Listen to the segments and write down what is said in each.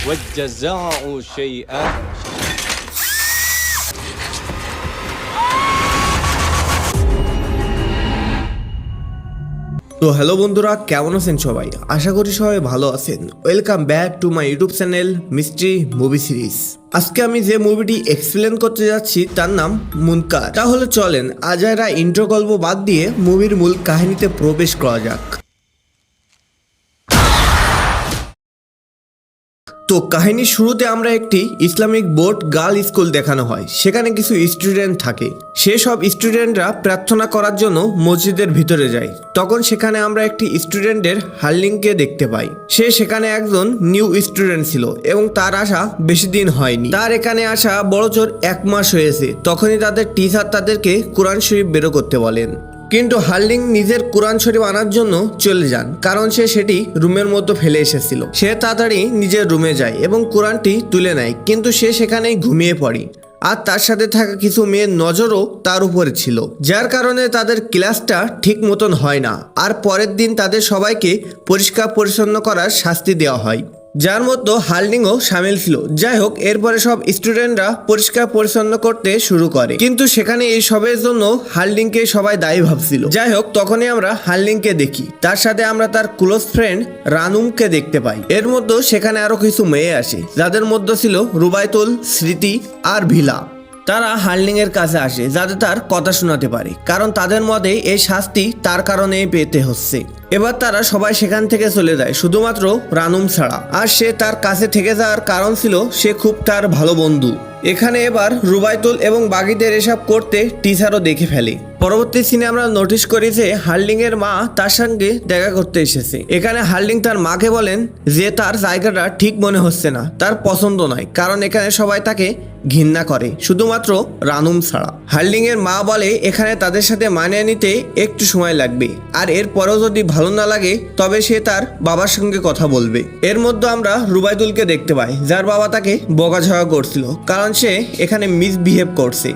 والجزاء شيئا। তো হ্যালো বন্ধুরা, কেমন আছেন সবাই? আশা করি সবাই ভালো আছেন। Welcome back to my YouTube channel mystery movie series. আজকে আমি যে মুভিটি এক্সপ্লেন করতে যাচ্ছি তার নাম মুনকার। তাহলে চলেন আজাইরা ইন্ট্রো গল্প বাদ দিয়ে মুভির মূল কাহিনীতে প্রবেশ করা যাক। তো কাহিনীর শুরুতে আমরা একটি ইসলামিক বোর্ড গার্ল স্কুল দেখানো হয়। সেখানে কিছু স্টুডেন্ট থাকে। সেসব স্টুডেন্টরা প্রার্থনা করার জন্য মসজিদের ভিতরে যায়। তখন সেখানে আমরা একটি স্টুডেন্টের হার্লিংকে দেখতে পাই। সে সেখানে একজন নিউ স্টুডেন্ট ছিল এবং তার আসা বেশি দিন হয়নি। তার এখানে আসা বড়জোর 1 মাস হয়েছে। তখনই তাদের টিচার তাদেরকে কোরআন শরীফ বের করতে বলেন। কিন্তু হার্লিং নিজের কোরআন শরীফ আনার জন্য চলে যান, কারণ সে সেটি রুমের মধ্যে ফেলে এসেছিল। সে তাড়াতাড়ি নিজের রুমে যায় এবং কোরআনটি তুলে নেয়, কিন্তু সে সেখানেই ঘুমিয়ে পড়ে। আর তার সাথে থাকা কিছু মেয়ের নজরও তার উপরে ছিল, যার কারণে তাদের ক্লাসটা ঠিক মতন হয় না। আর পরের দিন তাদের সবাইকে পরিষ্কার পরিচ্ছন্ন করার শাস্তি দেওয়া হয়, যার মধ্যে হার্লিংও সামিল ছিল। যাই হোক, এরপরে সব স্টুডেন্টরা পরিষ্কার পরিচ্ছন্ন করতে শুরু করে, কিন্তু সেখানে এই সবের জন্য হার্লিংকে সবাই দায়ী ভাবছিল। যাই হোক, তখনই আমরা হার্লিংকে দেখি। তার সাথে আমরা তার ক্লোজ ফ্রেন্ড রানুমকে দেখতে পাই। এর মধ্যে সেখানে আরো কিছু মেয়ে আসে, যাদের মধ্যে ছিল রুবাইতুল, স্মৃতি আর ভিলা। তারা হার্লিং এর কাছে আসে যাতে তার কথা শোনাতে পারে, কারণ তাদের মধ্যে এই শাস্তি তার কারণেই পেতে হচ্ছে। এবার তারা সবাই সেখান থেকে চলে যায়, শুধুমাত্র রানুম ছাড়া। আর সে তার কাছে থেকে যাওয়ার কারণ ছিল সে খুব তার ভালো বন্ধু। এখানে এবার রুবাইতুল এবং বাগিদের এসব করতে টিচারও দেখে ফেলে। পরবর্তী সিনে আমরা নোটিশ করি যে হার্লিং এর মা তার সঙ্গে দেখা করতে এসেছে। এখানে হার্লিং তার মাকে বলেন যে তার জায়গাটা ঠিক মনে হচ্ছে না, তার পছন্দ নয়, কারণ এখানে সবাই তাকে ঘৃণা করে শুধুমাত্র রানুম ছাড়া। হার্লিং এর মা বলে এখানে তাদের সাথে মানিয়ে নিতে একটু সময় লাগবে, আর এরপরেও যদি ভালো না লাগে তবে সে তার বাবার সঙ্গে কথা বলবে। এর মধ্যে আমরা রুবাইদুলকে দেখতে পাই, যার বাবা তাকে বকাঝকা করছিল, কারণ সে এখানে মিসবিহেভ করছে।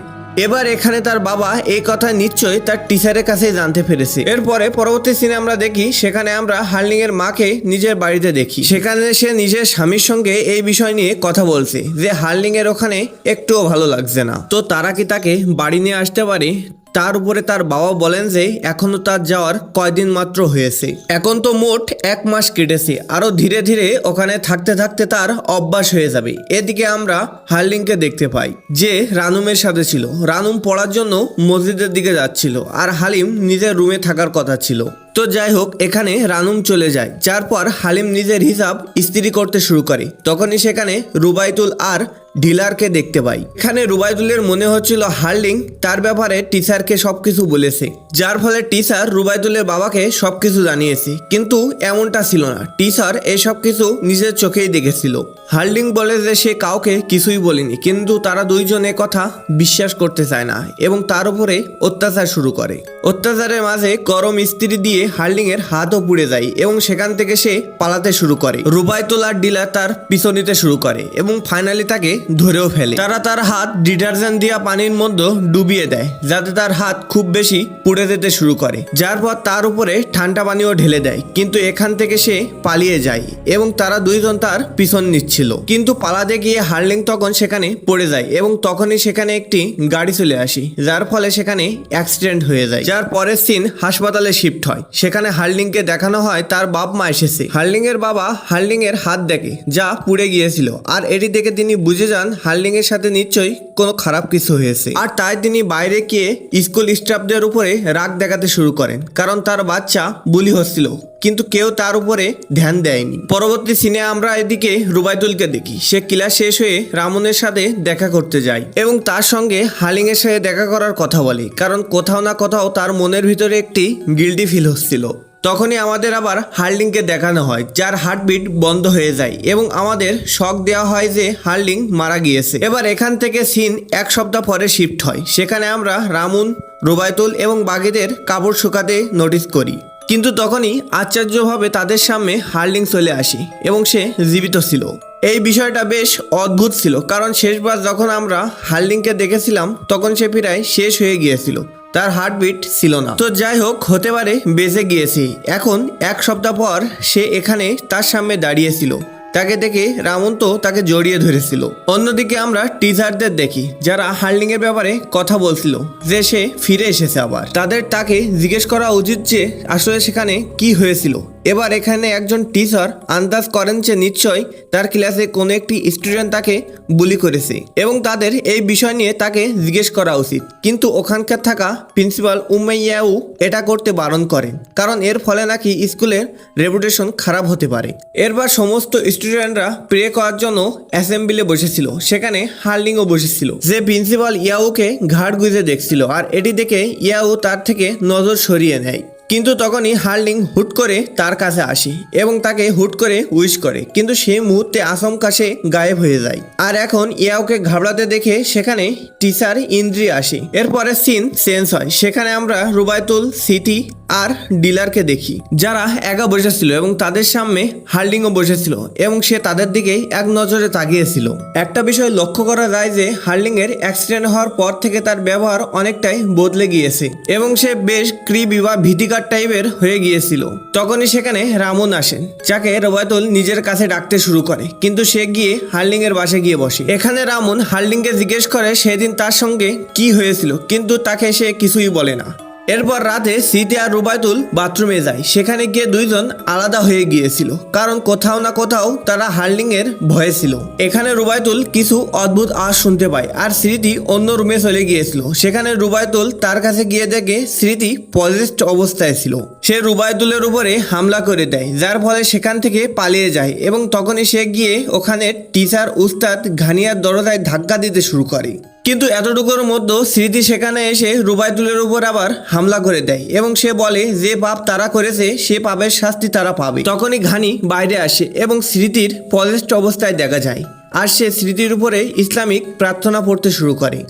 এবার এখানে তার বাবা এই কথা নিশ্চয়ই তার টিচারের কাছে জানতে পেরেছে। এরপরে পরবর্তী সিনে আমরা দেখি সেখানে আমরা হার্লিং এর মাকে নিজের বাড়িতে দেখি। সেখানে সে নিজের স্বামীর সঙ্গে এই বিষয় নিয়ে কথা বলছে যে হার্লিং এর ওখানে একটুও ভালো লাগছে না। তো তারা কি তাকে বাড়ি নিয়ে আসতে পারে? তার উপরে তার বাবা বলেন যে এখনো তার যাওয়ার কয়দিন মাত্র হয়েছে, এখন তো মোট 1 মাস কেটেছে, আরো ধীরে ধীরে ওখানে থাকতে থাকতে তার অভ্যাস হয়ে যাবে। এদিকে আমরা হার্লিংকে দেখতে পাই যে রানুমের সাথে ছিল। রানুম পড়ার জন্য মসজিদের দিকে যাচ্ছিল, আর হালিম নিজের রুমে থাকার কথা ছিল। তো যাই হোক, এখানে রানুম চলে যায়, যার পর হালিম নিজের হিসাব ইস্ত্রি করতে শুরু করে। তখনই সেখানে রুবাইতুল আর ডিলারকে দেখতে পাই। এখানে রুবাইতুলের মনে হচ্ছিল হার্লিং তার ব্যাপারে টিচারকে সবকিছু বলেছে, যার ফলে টিচার রুবাইতুলের বাবাকে সবকিছু জানিয়েছে। কিন্তু এমনটা ছিল না, টিচার এই সবকিছু নিজের চোখেই দেখেছিল। হার্লিং বলে যে সে কাউকে কিছুই বলেনি, কিন্তু তারা দুইজনে কথা বিশ্বাস করতে চায় না এবং তার উপরে অত্যাচার শুরু করে। অত্যাচারের মাঝে গরম ইস্ত্রি দিয়ে হার্লিং এর হাতও পুড়ে যায় এবং সেখান থেকে সে পালাতে শুরু করে। রুবাইতুল আর ডিলার তার পিছু নিতে শুরু করে এবং ফাইনালি তাকে ধরেও ফেলে। তারা তার হাত ডিটারজেন্ট দিয়া পানির মধ্যে ডুবিয়ে দেয়, যাতে তার হাত খুব বেশি পুড়ে যেতে শুরু করে, যার পর তার উপরে ঠান্ডা পানিও ঢেলে দেয়। কিন্তু এখান থেকে সে পালিয়ে যায় এবং তারা দুইজন তার পিছন নিচ্ছিল। কিন্তু পালাতে গিয়ে হার্লিং তখন সেখানে পড়ে যায় এবং তখনই সেখানে একটি গাড়ি চলে আসে, যার ফলে সেখানে অ্যাক্সিডেন্ট হয়ে যায়। যার পরের সিন হাসপাতালে শিফট হয়। সেখানে হার্লিংকে দেখানো হয় তার বাপ মা এসেছে। হার্লিং এর বাবা হার্লিং এর হাত দেখে যা পুড়ে গিয়েছিল, আর এটি দেখে তিনি বুঝে যান হার্লিং এর সাথে নিশ্চয়ই কোনো খারাপ কিছু হয়েছে। আর তাই তিনি বাইরে গিয়ে স্কুল স্টাফদের উপরে রাগ দেখাতে শুরু করেন, কারণ তার বাচ্চা বুলি হচ্ছিল, কিন্তু কেউ তার উপরে ধ্যান দেয়নি। পরবর্তী সিনে আমরা এদিকে রুবাইতুলকে দেখি। সে ক্লাস শেষ হয়ে রামনের সাথে দেখা করতে যায় এবং তার সঙ্গে হার্লিং এর সাথে দেখা করার কথা বলে, কারণ কোথাও না কোথাও তার মনের ভিতরে একটি গিল্টি ফিল হচ্ছিল। তখনই আমাদের আবার হার্লিংকে দেখানো হয়, যার হার্টবিট বন্ধ হয়ে যায় এবং আমাদের শক দেওয়া হয় যে হার্লিং মারা গিয়েছে। এবার এখান থেকে সিন 1 সপ্তাহ পরে শিফট হয়। সেখানে আমরা রামুন, রুবাইতুল এবং বাগিদের কাপড় শুকাতে নোটিস করি, কিন্তু তখনই আশ্চর্যভাবে তাদের সামনে হার্লিং চলে আসে এবং সে জীবিত ছিল। এই বিষয়টা বেশ অদ্ভুত ছিল, কারণ শেষবার যখন আমরা হার্লিংকে দেখেছিলাম তখন সে প্রায় শেষ হয়ে গিয়েছিল, তার হার্টবিট ছিল না। তো যাই হোক, হতে পারে বেঁচে গিয়েছে। এখন 1 সপ্তাহ পর সে এখানে তার সামনে দাঁড়িয়েছিল, তাকে দেখে রামন তো তাকে জড়িয়ে ধরেছিল। অন্যদিকে আমরা টিচারদের দেখি যারা হার্লিং এর ব্যাপারে কথা বলছিল যে সে ফিরে এসেছে আবার। তাদের তাকে জিজ্ঞেস করা উচিত যে আসলে সেখানে কি হয়েছিল। এবার এখানে একজন টিচার আন্দাজ করেন যে নিশ্চয় তার ক্লাসে কোনো একটি স্টুডেন্ট তাকে বুলি করেছে এবং তাদের এই বিষয় নিয়ে তাকে জিজ্ঞেস করা উচিত, কিন্তু ওখানকার থাকা প্রিন্সিপাল উমাইয়াও এটা করতে বারণ করেন, কারণ এর ফলে নাকি স্কুলের রেপুটেশন খারাপ হতে পারে। এরপর সমস্ত স্টুডেন্টরা প্রে করার জন্য অ্যাসেম্বলিতে বসেছিল, সেখানে হার্লিংও বসেছিল, যে প্রিন্সিপাল ইয়াওকে ঘাড় গুঁজে দেখছিল, আর এটি দেখে ইয়াও তার থেকে নজর সরিয়ে নেয়। কিন্তু তখনই হার্লিং হুট করে তার কাছে আসে এবং তাকে হুট করে উইশ করে, কিন্তু সেই মুহূর্তে আচমকা সে গায়েব হয়ে যায়। আর এখন ইয়াওকে ঘাবড়াতে দেখে সেখানে টিচার ইন্দ্রি আসে। এরপরে সিন চেঞ্জ হয়, সেখানে আমরা রুবায়তুল, সিটি আর ডিলারকে দেখি যারা একা বসেছিল এবং তাদের সামনে হার্লিংও বসেছিল এবং সে তাদের দিকে এক নজরে তাকিয়েছিল। একটা বিষয় লক্ষ্য করা যায় যে হার্লিং এর অ্যাক্সিডেন্ট হওয়ার পর থেকে তার ব্যবহার অনেকটাই বদলে গিয়েছে এবং সে বেশ ক্রিপি বা ভীতিকর টাইপের হয়ে গিয়েছিল। তখনই সেখানে রামন আসেন, যাকে রুবায়তুল নিজের কাছে ডাকতে শুরু করে, কিন্তু সে গিয়ে হার্লিং এর বাসায় গিয়ে বসে। এখানে রামন হার্লিংকে জিজ্ঞেস করে সেদিন তার সঙ্গে কি হয়েছিল, কিন্তু তাকে সে কিছুই বলে না। এরপর রাতে সিটি আর রুবায়তুল বাথরুমে যায়, সেখানে গিয়ে দুইজন আলাদা হয়ে গিয়েছিল, কারণ কোথাও না কোথাও তারা হার্লিং এর ভয়ে ছিল। এখানে রুবায়তুল কিছু অদ্ভুত আওয়াজ শুনতে পায় আর স্মৃতি অন্য রুমে চলে গিয়েছিল। সেখানে রুবায়তুল তার কাছে গিয়ে দেখে স্মৃতি পজেসড অবস্থায় ছিল। সে রুবায়তুলের উপরে হামলা করে দেয়, যার ফলে সেখান থেকে পালিয়ে যায় এবং তখনই সে গিয়ে ওখানে টিচার উস্তাদ ঘানিয়ার দরজায় ধাক্কা দিতে শুরু করে। কিন্তু এতটুকুর মধ্যে স্মৃতি সেখানে এসে রুবায়তুলের উপর আবার হামলা করে দেয় এবং সে বলে যে পাপ তারা করেছে সে পাপের শাস্তি তারা পাবে। তখনই ঘানি বাইরে আসে এবং স্মৃতির পজেসড অবস্থায় দেখা যায়, আর সে স্মৃতির উপরে ইসলামিক প্রার্থনা পড়তে শুরু করে।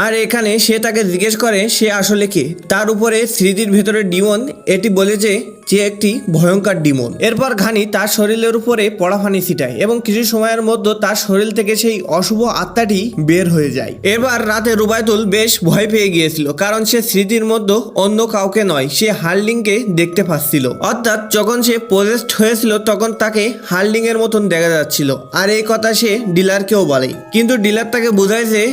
আর এখানে সে তাকে জিজ্ঞেস করে সে আসলে কে। তার উপরে স্মৃতির ভেতরে ডিমন এটি বলে যে একটি ভয়ঙ্কর ডিমন। এরপর ঘানি তার শরীরের উপরে পড়াফানি ছিটায় এবং কিছু সময়ের মধ্যে তার শরীর থেকে সেই অশুভ আত্মাটি বের হয়ে যায়। এবার রাতে রুবায়তুল বেশ ভয় পেয়ে গিয়েছিল, কারণ সে স্মৃতির মধ্যে অন্য কাউকে নয়, সে হার্লিংকে দেখতে পাচ্ছিল। অর্থাৎ যখন সে পজেসড হয়েছিল তখন তাকে হার্লিং এর মতন দেখা যাচ্ছিল। আর এই কথা সে ডিলারকেও বলে, কিন্তু ডিলার তাকে বোঝায় যে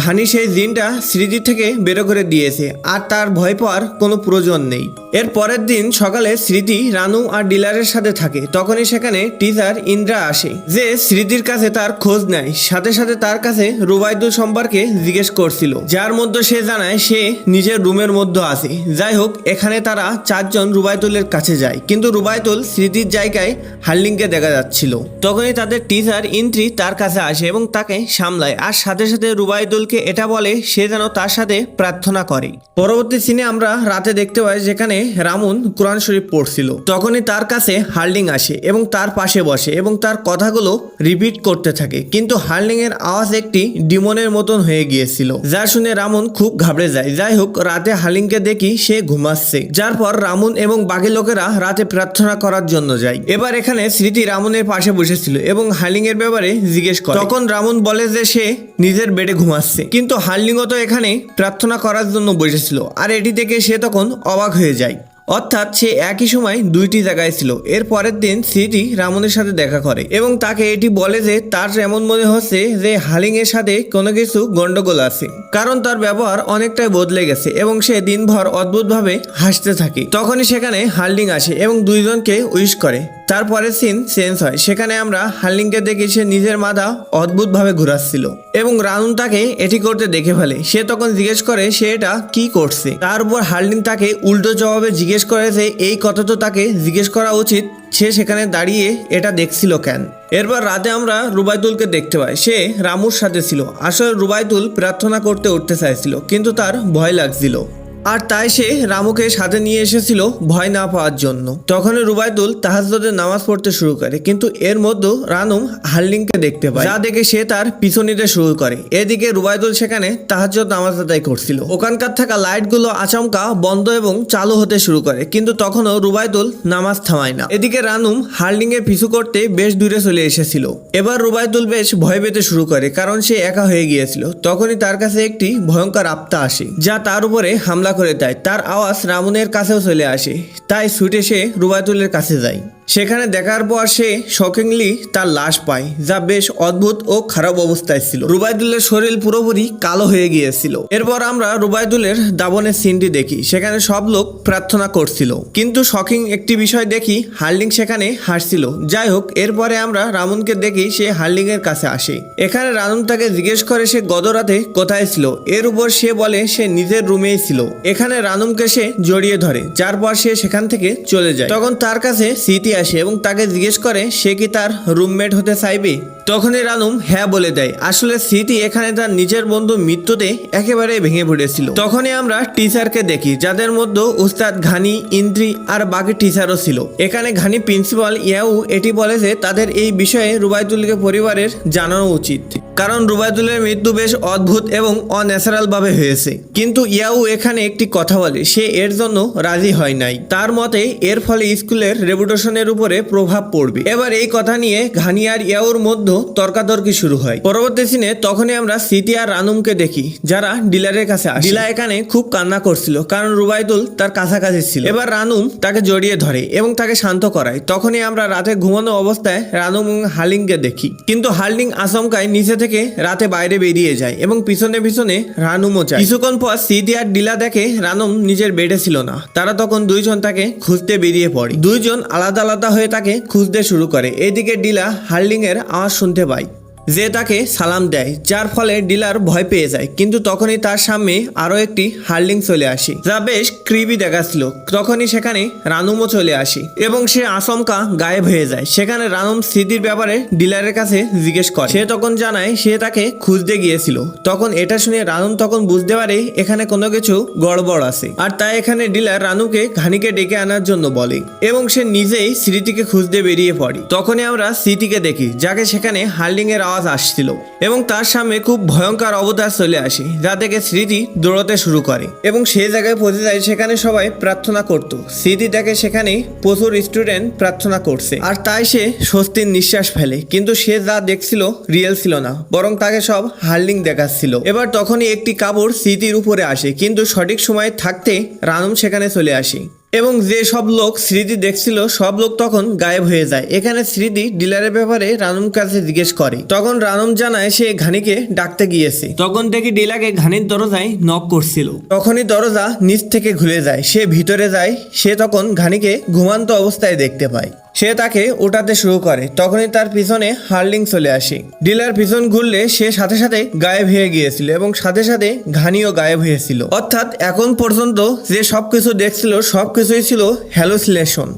ঘানি সেই জিনটা স্মৃতি থেকে বেরো করে দিয়েছে আর তার ভয় পাওয়ার কোনো প্রয়োজন নেই। এর পরের দিন সকালে স্মৃতি রানু আর ডিলারের সাথে থাকে, তখনই সেখানে টিচার ইন্দ্রা আসে, যে স্মৃতির কাছে তার খোঁজ নেয়, সাথে সাথে তার কাছে রুবায়তুল সম্পর্কে জিজ্ঞেস করছিল, যার মধ্যে সে জানায় সে নিজের রুমের মধ্যে আছে। যাই হোক, এখানে তারা চারজন রুবায়তুলের কাছে যায়, কিন্তু রুবায়তুল স্মৃতির জায়গায় হার্লিংকে দেখা যাচ্ছিল। তখনই তাদের টিচার ইন্দ্রি তার কাছে আসে এবং তাকে সামলায়, আর সাথে সাথে রুবায়তুল এটা বলে সে যেন তার সাথে প্রার্থনা করে। পরবর্তী সিনে আমরা রাতে দেখতে পাই যেখানে রামুন কোরআন শরীফ পড়ছিল, তখনই তার কাছে হার্লিং আসে এবং তার পাশে বসে এবং তার কথাগুলো রিপিট করতে থাকে, কিন্তু হার্লিং এর আওয়াজ একটি ডিমনের মতন হয়ে গিয়েছিল, যা শুনে রামুন খুব ঘাবড়ে যায়। যাই হোক, রাতে হার্লিংকে দেখি সে ঘুমাচ্ছে, যার পর রামুন এবং বাকি লোকেরা রাতে প্রার্থনা করার জন্য যায়। এবার এখানে স্মৃতি রামুনের পাশে বসেছিল এবং হার্লিং এর ব্যাপারে জিজ্ঞেস করে, তখন রামুন বলে যে সে নিজের বেডে ঘুমাচ্ছে, কিন্তু হার্লিংও তো এখানে প্রার্থনা করার জন্য বসেছিল। আর এটি দেখে সে তখন অবাক হয়ে যায়, অর্থাৎ সে একই সময় দুইটি জায়গায় ছিল। এর পরের দিন স্মৃতি রামনের সাথে দেখা করে এবং তাকে এটি বলে যে তার এমন মনে হচ্ছে যে হার্লিং এর সাথে কোনো কিছু গন্ডগোল আছে, কারণ তার ব্যবহার অনেকটাই বদলে গেছে এবং সে দিনভর অদ্ভুতভাবে হাসতে থাকে। তখনই সেখানে হার্লিং আসে এবং দুইজনকে উইশ করে। তারপরে সিন চেঞ্জ হয়, সেখানে আমরা হার্লিংকে দেখি সে নিজের মাথা অদ্ভুতভাবে ঘুরাচ্ছিল এবং রানুন তাকে এটি করতে দেখে ফেলে। সে তখন জিজ্ঞেস করে সে এটা কি করছে। তার উপর হার্লিং তাকে উল্টো জবাবে জিজ্ঞেস করে যে এই কথা তো তাকে জিজ্ঞেস করা উচিত, সে সেখানে দাঁড়িয়ে এটা দেখছিল কেন। এরপর রাতে আমরা রুবায়তুলকে দেখতে পাই, সে রামুর সাথে ছিল। আসলে রুবায়তুল প্রার্থনা করতে উঠতে চাইছিল, কিন্তু তার ভয় লাগছিল, আর তাই সে রামুকে সাথে নিয়ে এসেছিল ভয় না পাওয়ার জন্য। তখনই রুবায়তুল তাহাজ্জুদের নামাজ পড়তে শুরু করে, কিন্তু এর মধ্যে রানু হার্লিংকে দেখতে পায়, যা দেখে সে তার পিছু নিতে শুরু করে। এদিকে রুবায়তুল সেখানে তাহাজ্জুদ নামাজ আদায় করছিল। ওখানকার থাকা লাইটগুলো আচমকা বন্ধ এবং চালু হতে শুরু করে, কিন্তু তখনও রুবায়তুল নামাজ থামায় না। এদিকে রানু হার্লিং এর পিছু করতে বেশ দূরে চলে এসেছিল। এবার রুবায়তুল বেশ ভয় পেতে শুরু করে, কারণ সে একা হয়ে গিয়েছিল। তখনই তার কাছে একটি ভয়ঙ্কর আত্মা আসে, যা তার উপরে হামলা করে দেয়। তার আওয়াজ রামুনের কাছেও চলে আসে, তাই ছুটে সে রুবায়তুলের কাছে যায়। সেখানে দেখার পর সে শকিংলি তার লাশ পায়, যা বেশ অদ্ভুত ও খারাপ অবস্থায় ছিল। রুবাইদুলের শরীর পুরোপুরি কালো হয়ে গিয়েছিল। এরপর আমরা রুবাইদুলের দাবনের সিনটি দেখি। সেখানে সব লোক প্রার্থনা করছিল, কিন্তু শকিং একটি বিষয় দেখি, হার্লিং সেখানে হাসছিল। যাই হোক, এরপরে আমরা রামুনকে দেখি, সে হার্লিং এর কাছে আসে। এখানে রানুম তাকে জিজ্ঞেস করে সে গত রাতে কোথায় ছিল। এর উপর সে বলে সে নিজের রুমেই ছিল। এখানে রানুমকে সে জড়িয়ে ধরে, যার পর সে সেখান থেকে চলে যায়। তখন তার কাছে স্মৃতি আসে এবং তাকে জিজ্ঞেস করে সে কি তার রুমমেট হতে চাইবে। তখনই রানুম হ্যাঁ বলে দেয়। আসলে স্মৃতি এখানে তার নিজের বন্ধু মৃত্যুতে একেবারে ভেঙে পড়েছিল। তখনই আমরা টিচারকে দেখি, যাদের মধ্যে উস্তাদ ঘানি, ইন্দ্রি আর বাকি টিচারও ছিল। এখানে ঘানি প্রিন্সিপাল ইয়াউ এটি বলে যে তাদের এই বিষয়ে রুবাইদুলকে পরিবারের জানানো উচিত, কারণ রুবাইদুলের মৃত্যু বেশ অদ্ভুত এবং অন্যাচারাল ভাবে হয়েছে। কিন্তু ইয়াউ এখানে একটি কথা বলে, সে এর জন্য রাজি হয় নাই। তার মতে এর ফলে স্কুলের রেপুটেশনের উপরে প্রভাব পড়বে। এবার এই কথা নিয়ে ঘানি আর ইয়াউর মধ্যে তর্কাতর্কি শুরু হয়। পরবর্তী সিনে তখনই আমরা স্মৃতি আর রানুমকে দেখি, যারা ডিলারের কাছে আসে। ডিলা এখানে খুব কান্না করছিল, কারণ রুবাইদুল তার কাছাকাছি ছিল। এবার রানুম তাকে জড়িয়ে ধরে এবং তাকে শান্ত করায়। তখনই আমরা রাতে ঘুমানো অবস্থায় রানুম এবং হার্লিংকে দেখি, কিন্তু হার্লিং আচমকায় নিচে থেকে রাতে বাইরে বেরিয়ে যায় এবং পিছনে পিছনে রানুমও যায়। কিছুক্ষণ পর স্মৃতি আর ডিলা দেখে রানুম নিজের বেডে ছিল না। তারা তখন দুইজন তাকে খুঁজতে বেরিয়ে পড়ে। দুইজন আলাদা আলাদা হয়ে তাকে খুঁজতে শুরু করে। এইদিকে ডিলা হার্লিং এর আওয়াজ শুনতে পায়, যে তাকে সালাম দেয়, যার ফলে ডিলার ভয় পেয়ে যায়। কিন্তু তখনই তার সামনে আরো একটি হার্লিং চলে আসে, যা বেশ ক্রিপি দেখাচ্ছিল। তখনই সেখানে রানুমও চলে আসে এবং সে আচমকা গায়েব হয়ে যায়। সেখানে রানুম স্মৃতির ব্যাপারে ডিলারের কাছে জিজ্ঞেস করে। সে তখন জানায় সে তাকে খুঁজতে গিয়েছিল। তখন এটা শুনে রানুম তখন বুঝতে পারে এখানে কোনো কিছু গড়বড় আছে, আর তাই এখানে ডিলার রানুকে ঘানিকে ডেকে আনার জন্য বলে এবং সে নিজেই স্মৃতিকে খুঁজতে বেরিয়ে পড়ে। তখনই আমরা স্মৃতিকে দেখি, যাকে সেখানে হার্লিং এর আওয়াজ আসছিল এবং তার সামনে খুব ভয়ঙ্কর অবতার চলে আসে, যা থেকে স্মৃতি দৌড়াতে শুরু করে এবং সেই জায়গায় পৌঁছে যায়। সেখানে সবাই প্রার্থনা করত। স্মৃতি দেখে সেখানে প্রচুর স্টুডেন্ট প্রার্থনা করছে, আর তাই সে স্বস্তির নিঃশ্বাস ফেলে। কিন্তু সে যা দেখছিল রিয়েল ছিল না, বরং তাকে সব হার্লিং দেখাচ্ছিল। এবার তখনই একটি কাপড় স্মৃতির উপরে আসে, কিন্তু সঠিক সময় থাকতে রানুম সেখানে চলে আসে এবং যে সব লোক স্মৃতি দেখছিল সব লোক তখন গায়েব হয়ে যায়। এখানে স্মৃতি ডিলারের ব্যাপারে রানুম কাছে জিজ্ঞেস করে। তখন রানুম জানায় সে ঘানিকে ডাকতে গিয়েছে। তখন দেখি ডিলাকে ঘানির দরজায় নক করছিল। তখনই দরজা নিচ থেকে খুলে যায়, সে ভিতরে যায়। সে তখন ঘানিকে ঘুমান্ত অবস্থায় দেখতে পায়। সে তাকে ওঠাতে শুরু করে। তখনই তার পিছনে হার্লিং চলে আসে। ডিলার পিছন ঘুরলে সে সাথে সাথে গায়েব হয়ে গিয়েছিল এবং সাথে সাথে ঘানিও গায়েব হয়েছিল। অর্থাৎ এখন পর্যন্ত যে সবকিছু দেখছিল সবকিছুই ছিল হ্যালুসিনেশন,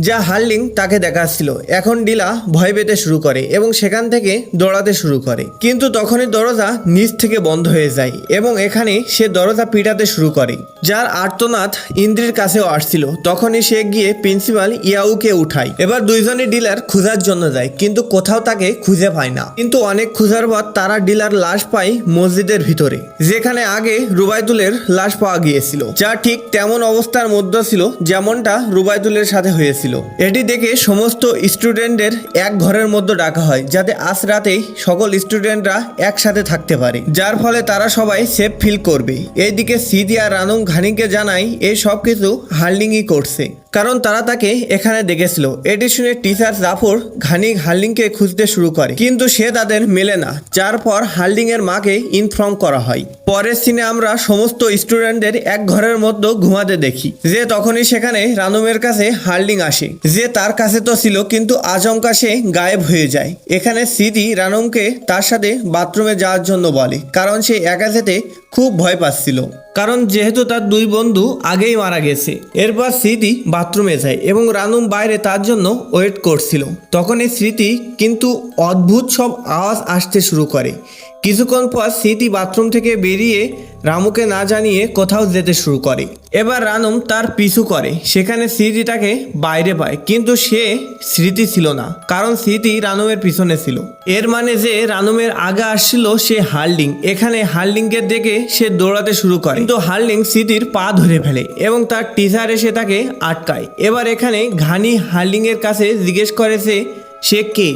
যা হার্লিং তাকে দেখাচ্ছিল। এখন ডিলা ভয় পেতে শুরু করে এবং সেখান থেকে দৌড়াতে শুরু করে, কিন্তু তখনই দরজা নিচ থেকে বন্ধ হয়ে যায় এবং এখানে সে দরজা পিটাতে শুরু করে, যার আর্তনাদ ইন্দ্রির কাছেও আসছিল। তখনই সে গিয়ে প্রিন্সিপাল ইয়াউকে উঠায়। এবার দুইজনে ডিলার খোঁজার জন্য যায়, কিন্তু কোথাও তাকে খুঁজে পায় না। কিন্তু অনেক খোঁজার পর তারা ডিলার লাশ পায় মসজিদের ভিতরে, যেখানে আগে রুবাইদুলের লাশ পাওয়া গিয়েছিল, যা ঠিক তেমন অবস্থার মধ্যে ছিল যেমনটা রুবাইদুলের সাথে হয়েছিল। এটি দেখে সমস্ত স্টুডেন্টদের এক ঘরের মধ্যে ডাকা হয়, যাতে আজ রাতেই সকল স্টুডেন্টরা একসাথে থাকতে পারে, যার ফলে তারা সবাই সেফ ফিল করবে। এইদিকে স্মৃতি আর রানুম ঘানিকে জানায় এই সব কিছু হার্লিংই করছে, কারণ তারা তাকে এখানে দেখেছিল। এটি শুনে টিচার জাফর ঘানি হার্লিংকে খুঁজতে শুরু করে, কিন্তু সে তাদের মেলে না, যার পর হার্লিং এর মাকে ইনফর্ম করা হয়। পরের সিনে আমরা সমস্ত স্টুডেন্টদের এক ঘরের মধ্যে ঘুমাতে দেখি, যে তখনই সেখানে রানুমের কাছে হার্লিং আসে, যে তার কাছে তো ছিল, কিন্তু আচমকা সে গায়েব হয়ে যায়। এখানে স্মৃতি রানুমকে তার সাথে বাথরুমে যাওয়ার জন্য বলে, কারণ সে একা যেতে খুব ভয় পাচ্ছিল, কারণ যেহেতু তার দুই বন্ধু আগেই মারা গেছে। এরপর স্মৃতি বাথরুমে যায় এবং রানুম বাইরে তার জন্য ওয়েট করছিল। তখনই স্মৃতি কিন্তু অদ্ভুত সব আওয়াজ আসতে শুরু করে। কিছুক্ষণ পর স্মৃতি বাথরুম থেকে বেরিয়ে রামুকে না জানিয়ে কোথাও যেতে শুরু করে। এবার রানুম তার পিছু করে। সেখানে স্মৃতি তাকে বাইরে পায়, কিন্তু সে স্মৃতি ছিল না, কারণ স্মৃতি রানুমের পিছনে ছিল। এর মানে যে রানুমের আগে আসছিল সে হার্লিং। এখানে হার্লিংকে দেখে সে দৌড়াতে শুরু করে, কিন্তু হার্লিং স্মৃতির পা ধরে ফেলে এবং তার টিচার এসে তাকে আটকায়। এবার এখানে ঘানি হার্লিং এর কাছে জিজ্ঞেস করেছে সে কে,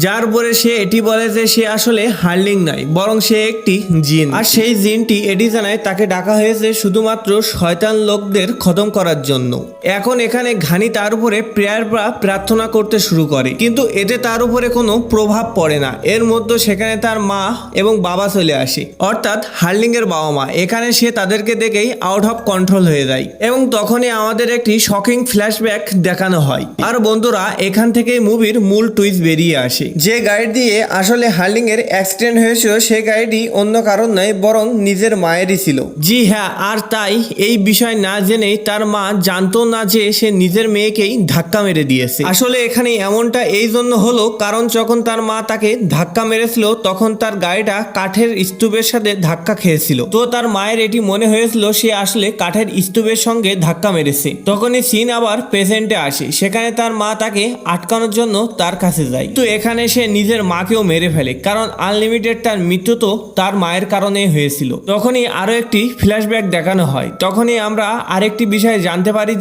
যার পরে সে এটি বলে যে সে আসলে হার্লিং নয় বরং সে একটি জিন, আর সেই জিনটি এটি জানায় তাকে ডাকা হয়েছে শুধুমাত্র শয়তান লোকদের খতম করার জন্য। এখন এখানে ঘানি তার উপরে প্রেয়ার বা প্রার্থনা করতে শুরু করে, কিন্তু এতে তার উপরে কোনো প্রভাব পড়ে না। এর মধ্যে সেখানে তার মা এবং বাবা চলে আসে, অর্থাৎ হার্লিং এর বাবা মা। এখানে সে তাদেরকে দেখেই আউট অফ কন্ট্রোল হয়ে যায় এবং তখনই আমাদের একটি শকিং ফ্ল্যাশব্যাক দেখানো হয়। আর বন্ধুরা, এখান থেকেই মুভির মূল টুইস্ট বেরিয়ে আসে। যে গাড়ি দিয়ে আসলে হার্লিং এর অ্যাক্সিডেন্ট হয়েছিল সে গাড়িটি অন্য কারণ নয় বরং নিজের মায়েরই ছিল। জি হ্যাঁ, আর তাই এই বিষয় না জেনে তার মা জানতো না যে সে নিজের মেয়েকেই ধাক্কা মেরে দিয়েছে। আসলে এখানে এমনটা এই জন্য হলো কারণ যখন তার মা তাকে ধাক্কা মেরেছিল তখন তার গাড়িটা কাঠের স্তূপের সাথে ধাক্কা খেয়েছিল। তো তার মায়ের এটি মনে হয়েছিল সে আসলে কাঠের স্তূপের সঙ্গে ধাক্কা মেরেছে। তখনই সিন আবার প্রেজেন্টে আসে, সেখানে তার মা তাকে আটকানোর জন্য তার কাছে যায়। তো এখানে সে নিজের মাকেও মেরে ফেলে, কারণ আনলিমিটেড তার মৃত্যু তো তার মায়ের কারণে হয়েছিল। তখনই আরো একটি ফ্ল্যাশব্যাক দেখানো হয়। তখনই আমরা আরেকটি বিষয় জানতে পারি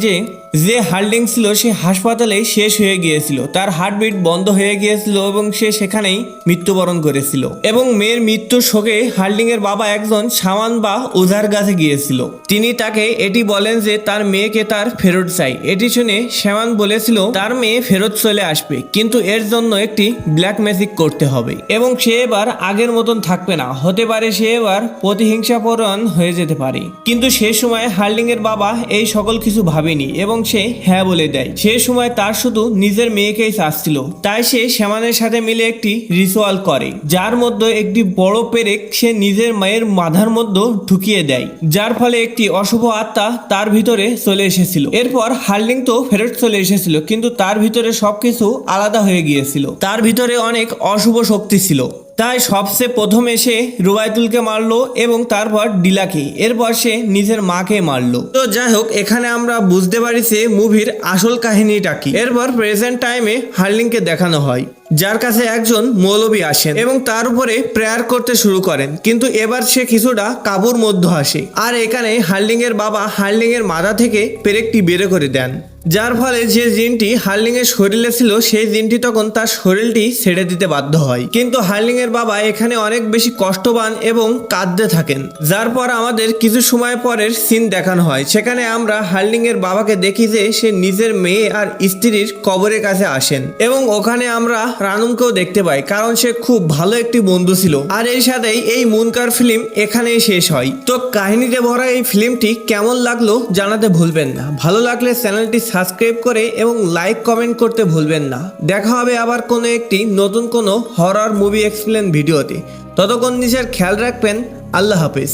যে হার্লিং ছিল সে হাসপাতালে শেষ হয়ে গিয়েছিল, তার হার্টবিট বন্ধ হয়ে গিয়েছিল এবং সে সেখানেই মৃত্যুবরণ করেছিল। এবং মেয়ের মৃত্যুর শোকে হার্লিং এর বাবা একজন শামান বা ওঝার কাছে গিয়েছিল। তিনি তাকে এটি বলেন যে তার মেয়েকে তার ফেরত চাই। এটি শুনে শামান বলেছিল তার মেয়ে ফেরত চলে আসবে, কিন্তু এর জন্য একটি ব্ল্যাক ম্যাজিক করতে হবে এবং সে এবার আগের মতন থাকবে না। হতে পারে সে এবার প্রতিহিংসাপরায়ণ হয়ে যেতে পারে। কিন্তু সে সময় হার্লিং এর বাবা এই সকল কিছু ভাবেনি এবং সে হ্যাঁ বলে দেয়। সে সময় তার শুধু নিজের মেয়েকেই চাচ্ছিল, তাই সে শ্যামানের সাথে মিলে একটি রিচুয়াল করে, যার মধ্যে একটি বড় পেরেক সে নিজের মায়ের মাথার মধ্যে ঢুকিয়ে দেয়, যার ফলে একটি অশুভ আত্মা তার ভিতরে চলে এসেছিল। এরপর হার্লিং তো ফেরত চলে এসেছিল, কিন্তু তার ভিতরে সবকিছু আলাদা হয়ে গিয়েছিল। তার ভিতরে অনেক অশুভ শক্তি ছিল। তাই সবচেয়ে প্রথমে সে রুবাইতুলকে মারলো এবং তারপর ডিলাকে, এরপর সে নিজের মাকে মারলো। তো যাই হোক, এখানে আমরা বুঝতে পারিছি মুভির আসল কাহিনীটা কি। এরপর প্রেজেন্ট টাইমে হার্লিংকে দেখানো হয়, যার কাছে একজন মৌলবী আসেন এবং তার উপরে প্রেয়ার করতে শুরু করেন, কিন্তু এবার সে কিছুটা কাবুর মধ্যে আসে। আর এখানে হার্লিং এর বাবা হার্লিং এর মাথা থেকে পেরেকটি বের করে দেন, যার ফলে যে জিনটি হার্লিং এর শরীরে ছিল সেই জিনটি তখন তার শরীরটি ছেড়ে দিতে বাধ্য হয়। কিন্তু হার্লিং এর বাবা এখানে অনেক বেশি কষ্টবান এবং কাঁদতে থাকেন, যার পর আমাদের কিছু সময় পরের সিন দেখানো হয়। সেখানে আমরা হার্লিং এর বাবাকে দেখি যে সে নিজের মেয়ে আর স্ত্রীর কবরের কাছে আসেন এবং ওখানে আমরা রানুমকেও দেখতে পাই, কারণ সে খুব ভালো একটি বন্ধু ছিল। আর এর সাথেই এই মুনকার ফিল্ম এখানেই শেষ হয়। তো কাহিনীতে ভরা এই ফিল্মটি কেমন লাগলো জানাতে ভুলবেন না। ভালো লাগলে চ্যানেলটি সাবস্ক্রাইব করে এবং লাইক কমেন্ট করতে ভুলবেন না। দেখা হবে আবার কোনো একটি নতুন কোনো হরর মুভি এক্সপ্লেন ভিডিওতে। ততক্ষণ নিজের খেয়াল রাখবেন। আল্লাহ হাফেজ।